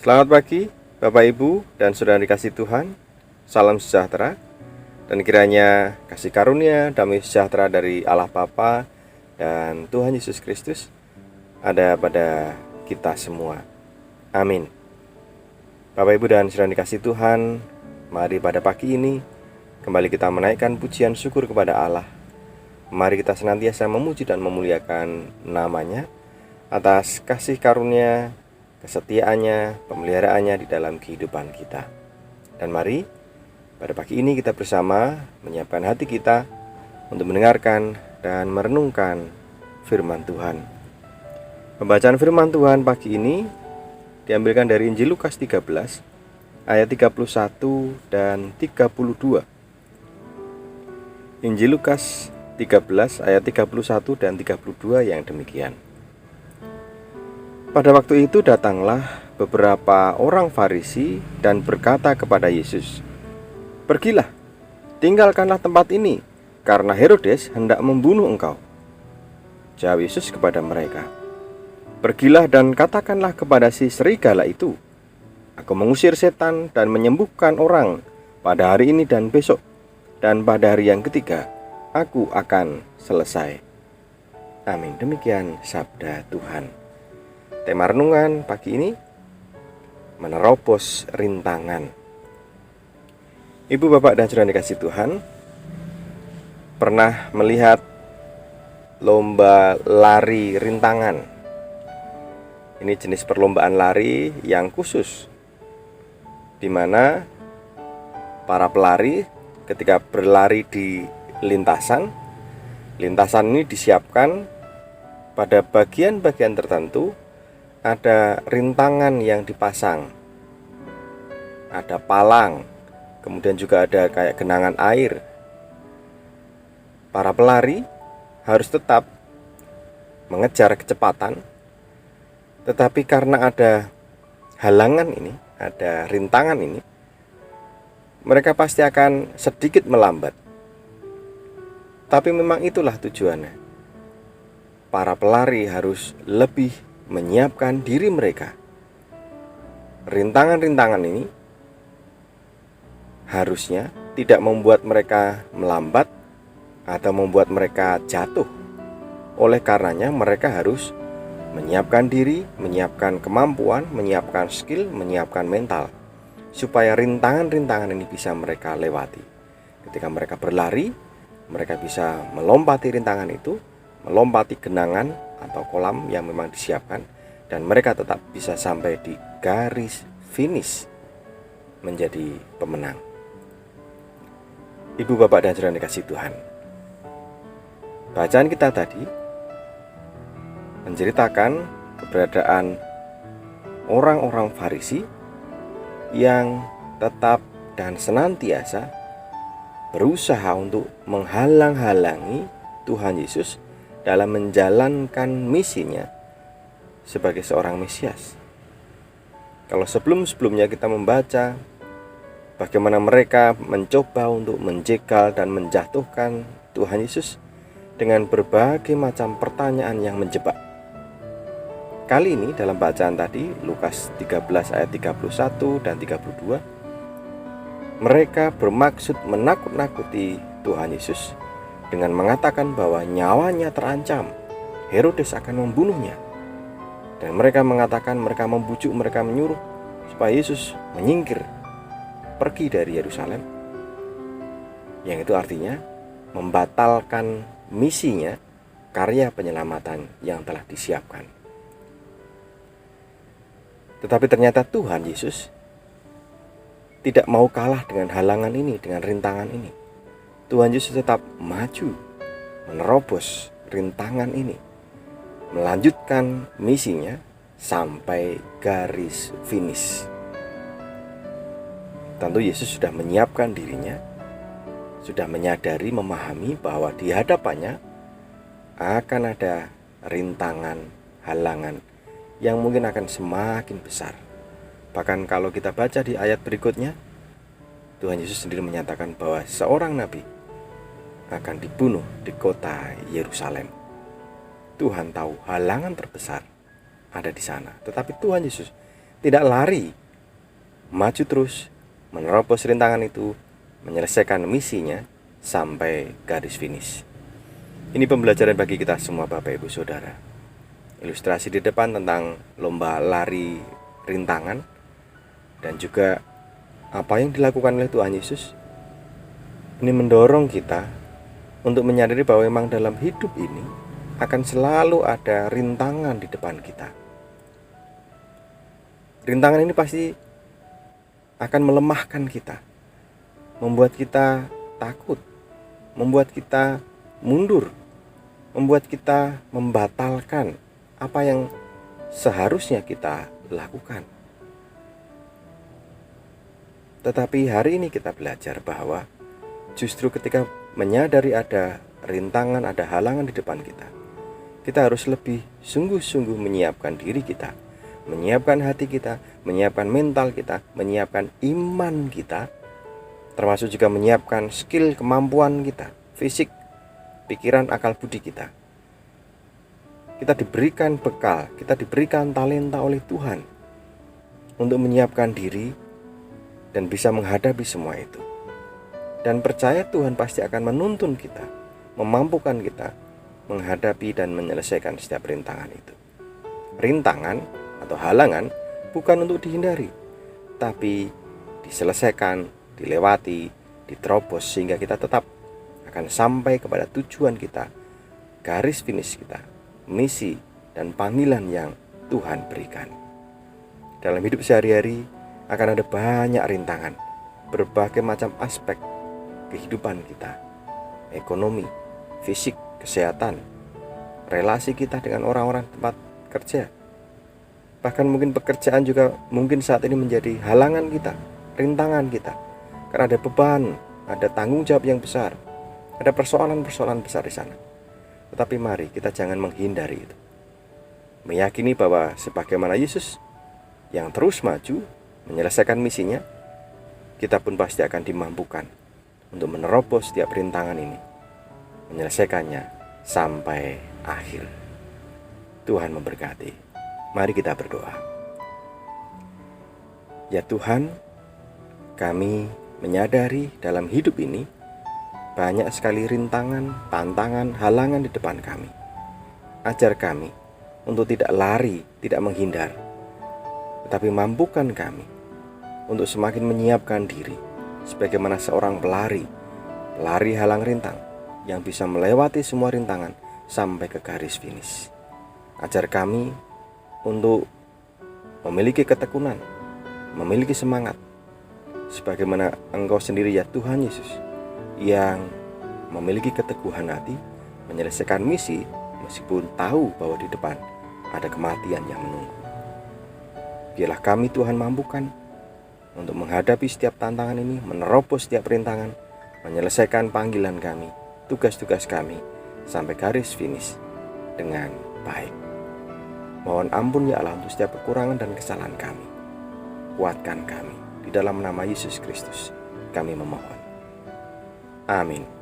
Selamat pagi, Bapak Ibu dan Saudara dikasih Tuhan. Salam sejahtera dan kiranya kasih karunia, damai sejahtera dari Allah Bapa dan Tuhan Yesus Kristus ada pada kita semua. Amin. Bapak Ibu dan Saudara dikasih Tuhan, mari pada pagi ini kembali kita menaikkan pujian syukur kepada Allah. Mari kita senantiasa memuji dan memuliakan nama-Nya atas kasih karunia, kesetiaannya, pemeliharaannya di dalam kehidupan kita. Dan mari pada pagi ini kita bersama menyiapkan hati kita untuk mendengarkan dan merenungkan firman Tuhan. Pembacaan firman Tuhan pagi ini diambilkan dari Injil Lukas 13 ayat 31 dan 32. Injil Lukas 13 ayat 31 dan 32 yang demikian. Pada waktu itu datanglah beberapa orang Farisi dan berkata kepada Yesus, "Pergilah, tinggalkanlah tempat ini, karena Herodes hendak membunuh engkau." Jawab Yesus kepada mereka, "Pergilah dan katakanlah kepada si serigala itu, Aku mengusir setan dan menyembuhkan orang pada hari ini dan besok, dan pada hari yang ketiga, Aku akan selesai." Amin. Demikian sabda Tuhan. Tema renungan pagi ini, menerobos rintangan. Ibu, bapak, dan saudara dikasih Tuhan, pernah melihat lomba lari rintangan? Ini jenis perlombaan lari yang khusus, di mana para pelari ketika berlari di lintasan ini disiapkan pada bagian-bagian tertentu. Ada rintangan yang dipasang, ada palang, kemudian juga ada kayak genangan air. Para pelari harus tetap mengejar kecepatan, tetapi karena ada halangan ini, ada rintangan ini, mereka pasti akan sedikit melambat. Tapi memang itulah tujuannya. Para pelari harus lebih menyiapkan diri mereka. Rintangan-rintangan ini harusnya tidak membuat mereka melambat atau membuat mereka jatuh. Oleh karenanya mereka harus menyiapkan diri, menyiapkan kemampuan, menyiapkan skill, menyiapkan mental, supaya rintangan-rintangan ini bisa mereka lewati. Ketika mereka berlari, mereka bisa melompati rintangan itu, melompati genangan atau kolam yang memang disiapkan, dan mereka tetap bisa sampai di garis finish menjadi pemenang. Ibu, bapak, dan saudara dikasih Tuhan, bacaan kita tadi menceritakan keberadaan orang-orang Farisi yang tetap dan senantiasa berusaha untuk menghalang-halangi Tuhan Yesus dalam menjalankan misinya sebagai seorang Mesias. Kalau sebelum-sebelumnya kita membaca bagaimana mereka mencoba untuk menjegal dan menjatuhkan Tuhan Yesus dengan berbagai macam pertanyaan yang menjebak. Kali ini dalam bacaan tadi, Lukas 13 ayat 31 dan 32, mereka bermaksud menakut-nakuti Tuhan Yesus dengan mengatakan bahwa nyawanya terancam, Herodes akan membunuhnya. Dan mereka mengatakan, mereka membujuk, mereka menyuruh supaya Yesus menyingkir, pergi dari Yerusalem. Yang itu artinya membatalkan misinya, karya penyelamatan yang telah disiapkan. Tetapi ternyata Tuhan Yesus tidak mau kalah dengan halangan ini, dengan rintangan ini. Tuhan Yesus tetap maju, menerobos rintangan ini, melanjutkan misinya sampai garis finish. Tentu Yesus sudah menyiapkan dirinya, sudah menyadari, memahami bahwa di hadapannya akan ada rintangan, halangan yang mungkin akan semakin besar. Bahkan kalau kita baca di ayat berikutnya, Tuhan Yesus sendiri menyatakan bahwa seorang nabi akan dibunuh di kota Yerusalem. Tuhan tahu halangan terbesar ada di sana, tetapi Tuhan Yesus tidak lari, maju terus, menerobos rintangan itu, menyelesaikan misinya sampai garis finish. Ini pembelajaran bagi kita semua Bapak Ibu Saudara. Ilustrasi di depan tentang lomba lari rintangan dan juga apa yang dilakukan oleh Tuhan Yesus. Ini mendorong kita untuk menyadari bahwa memang dalam hidup ini akan selalu ada rintangan di depan kita. Rintangan ini pasti akan melemahkan kita, membuat kita takut, membuat kita mundur, membuat kita membatalkan apa yang seharusnya kita lakukan. Tetapi hari ini kita belajar bahwa justru ketika menyadari ada rintangan, ada halangan di depan kita, kita harus lebih sungguh-sungguh menyiapkan diri kita, menyiapkan hati kita, menyiapkan mental kita, menyiapkan iman kita, termasuk juga menyiapkan skill, kemampuan kita, fisik, pikiran, akal budi kita. Kita diberikan bekal, kita diberikan talenta oleh Tuhan untuk menyiapkan diri dan bisa menghadapi semua itu. Dan percaya Tuhan pasti akan menuntun kita, memampukan kita menghadapi dan menyelesaikan setiap rintangan itu. Rintangan atau halangan bukan untuk dihindari, tapi diselesaikan, dilewati, diterobos sehingga kita tetap akan sampai kepada tujuan kita, garis finish kita, misi dan panggilan yang Tuhan berikan. Dalam hidup sehari-hari akan ada banyak rintangan, berbagai macam aspek kehidupan kita, ekonomi, fisik, kesehatan, relasi kita dengan orang-orang tempat kerja. Bahkan mungkin pekerjaan juga mungkin saat ini menjadi halangan kita, rintangan kita. Karena ada beban, ada tanggung jawab yang besar, ada persoalan-persoalan besar di sana. Tetapi mari kita jangan menghindari itu. Meyakini bahwa sebagaimana Yesus yang terus maju menyelesaikan misinya, kita pun pasti akan dimampukan untuk menerobos setiap rintangan ini, menyelesaikannya sampai akhir. Tuhan memberkati. Mari kita berdoa. Ya Tuhan, kami menyadari dalam hidup ini banyak sekali rintangan, tantangan, halangan di depan kami. Ajar kami untuk tidak lari, tidak menghindar, tetapi mampukan kami untuk semakin menyiapkan diri sebagaimana seorang pelari halang rintang yang bisa melewati semua rintangan sampai ke garis finish. Ajar kami untuk memiliki ketekunan, memiliki semangat sebagaimana Engkau sendiri ya Tuhan Yesus yang memiliki keteguhan hati menyelesaikan misi meskipun tahu bahwa di depan ada kematian yang menunggu. Biarlah kami Tuhan mampukan untuk menghadapi setiap tantangan ini, menerobos setiap rintangan, menyelesaikan panggilan kami, tugas-tugas kami sampai garis finish dengan baik. Mohon ampun ya Allah untuk setiap kekurangan dan kesalahan kami. Kuatkan kami di dalam nama Yesus Kristus kami memohon. Amin.